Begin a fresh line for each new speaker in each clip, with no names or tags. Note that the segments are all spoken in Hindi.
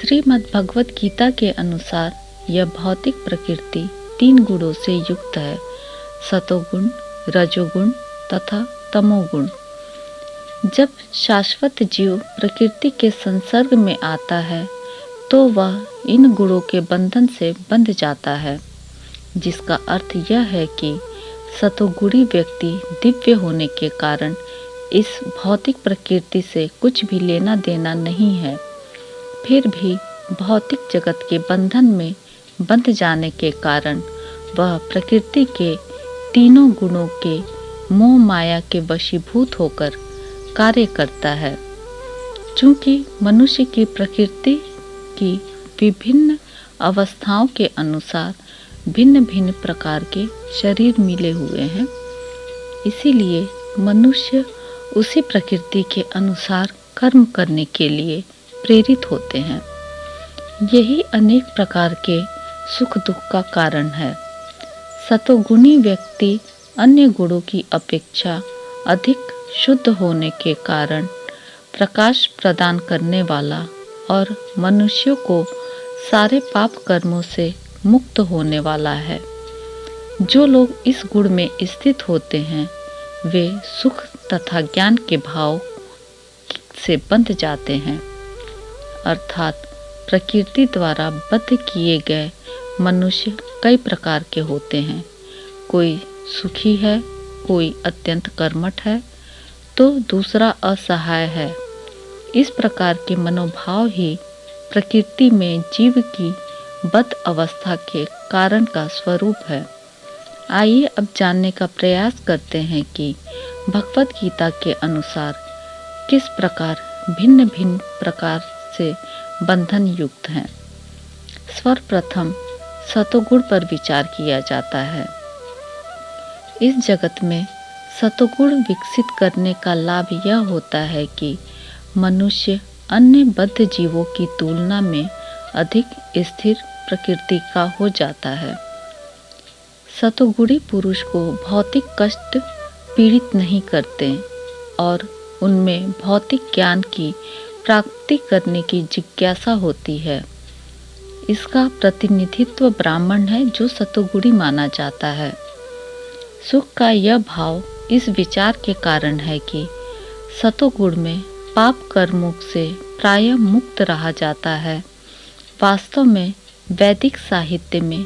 श्रीमद् भगवत गीता के अनुसार यह भौतिक प्रकृति 3 गुणों से युक्त है, सतोगुण, रजोगुण तथा तमोगुण। जब शाश्वत जीव प्रकृति के संसर्ग में आता है तो वह इन गुणों के बंधन से बंध जाता है, जिसका अर्थ यह है कि सतोगुणी व्यक्ति दिव्य होने के कारण इस भौतिक प्रकृति से कुछ भी लेना देना नहीं है। फिर भी भौतिक जगत के बंधन में बंध जाने के कारण वह प्रकृति के तीनों गुणों के मोह माया के वशीभूत होकर कार्य करता है। चूंकि मनुष्य की प्रकृति की विभिन्न अवस्थाओं के अनुसार भिन्न भिन्न प्रकार के शरीर मिले हुए हैं, इसीलिए मनुष्य उसी प्रकृति के अनुसार कर्म करने के लिए प्रेरित होते हैं। यही अनेक प्रकार के सुख दुख का कारण है। सतोगुणी व्यक्ति अन्य गुणों की अपेक्षा अधिक शुद्ध होने के कारण प्रकाश प्रदान करने वाला और मनुष्यों को सारे पाप कर्मों से मुक्त होने वाला है। जो लोग इस गुण में स्थित होते हैं वे सुख तथा ज्ञान के भाव से बंध जाते हैं, अर्थात प्रकृति द्वारा बद्ध किए गए मनुष्य कई प्रकार के होते हैं। कोई सुखी है, कोई अत्यंत कर्मठ है, तो दूसरा असहाय है। इस प्रकार के मनोभाव ही प्रकृति में जीव की बद्ध अवस्था के कारण का स्वरूप है। आइए अब जानने का प्रयास करते हैं कि भगवत गीता के अनुसार किस प्रकार भिन्न भिन्न प्रकार से बंधन युक्त हैं। सर्वप्रथम सतोगुण पर विचार किया जाता है। इस जगत में सतोगुण विकसित करने का लाभ यह होता है कि मनुष्य अन्य बद्ध जीवों की तुलना में अधिक स्थिर प्रकृति का हो जाता है। सतोगुणी पुरुष को भौतिक कष्ट पीड़ित नहीं करते और उनमें भौतिक ज्ञान की प्राप्ति करने की जिज्ञासा होती है। इसका प्रतिनिधित्व ब्राह्मण है, जो सतोगुणी माना जाता है। सुख का यह भाव इस विचार के कारण है कि सतोगुण में पाप कर्मों से प्रायः मुक्त रहा जाता है। वास्तव में वैदिक साहित्य में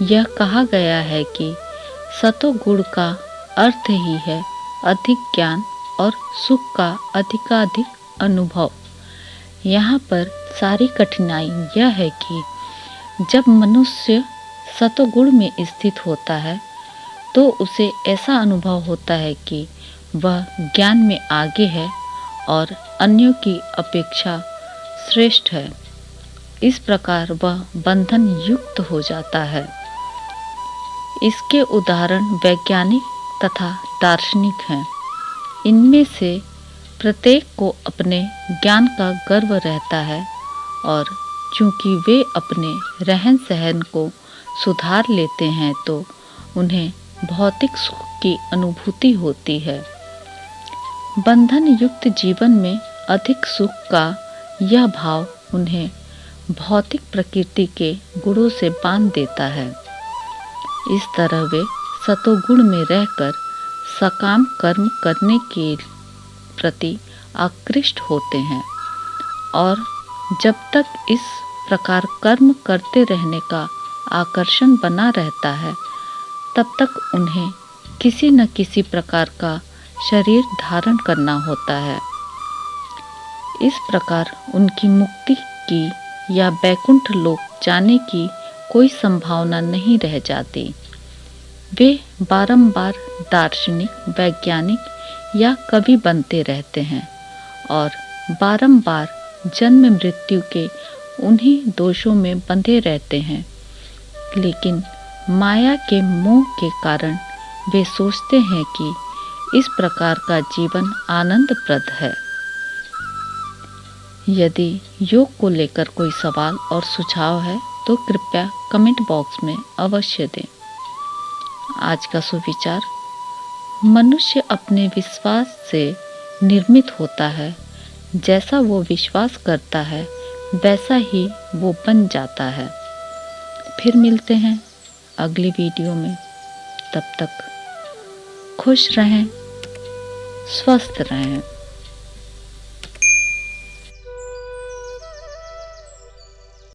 यह कहा गया है कि सतोगुण का अर्थ ही है अधिक ज्ञान और सुख का अधिकाधिक अनुभव। यहाँ पर सारी कठिनाई यह है कि जब मनुष्य सतोगुण में स्थित होता है तो उसे ऐसा अनुभव होता है कि वह ज्ञान में आगे है और अन्यों की अपेक्षा श्रेष्ठ है। इस प्रकार वह बंधन युक्त हो जाता है। इसके उदाहरण वैज्ञानिक तथा दार्शनिक हैं। इनमें से प्रत्येक को अपने ज्ञान का गर्व रहता है और चूंकि वे अपने रहन सहन को सुधार लेते हैं तो उन्हें भौतिक सुख की अनुभूति होती है। बंधन युक्त जीवन में अधिक सुख का यह भाव उन्हें भौतिक प्रकृति के गुणों से बांध देता है। इस तरह वे सतोगुण में रहकर सकाम कर्म करने के प्रति आकृष्ट होते हैं और जब तक इस प्रकार कर्म करते रहने का आकर्षण बना रहता है तब तक उन्हें किसी न किसी प्रकार का शरीर धारण करना होता है। इस प्रकार उनकी मुक्ति की या बैकुंठ लोक जाने की कोई संभावना नहीं रह जाती। वे बारंबार दार्शनिक, वैज्ञानिक या कवि बनते रहते हैं और बारंबार जन्म मृत्यु के उन्हीं दोषों में बंधे रहते हैं। लेकिन माया के मोह के कारण वे सोचते हैं कि इस प्रकार का जीवन आनंदप्रद है। यदि योग को लेकर कोई सवाल और सुझाव है तो कृपया कमेंट बॉक्स में अवश्य दें। आज का सुविचार: मनुष्य अपने विश्वास से निर्मित होता है। जैसा वो विश्वास करता है वैसा ही वो बन जाता है। फिर मिलते हैं अगली वीडियो में। तब तक खुश रहें, स्वस्थ रहें।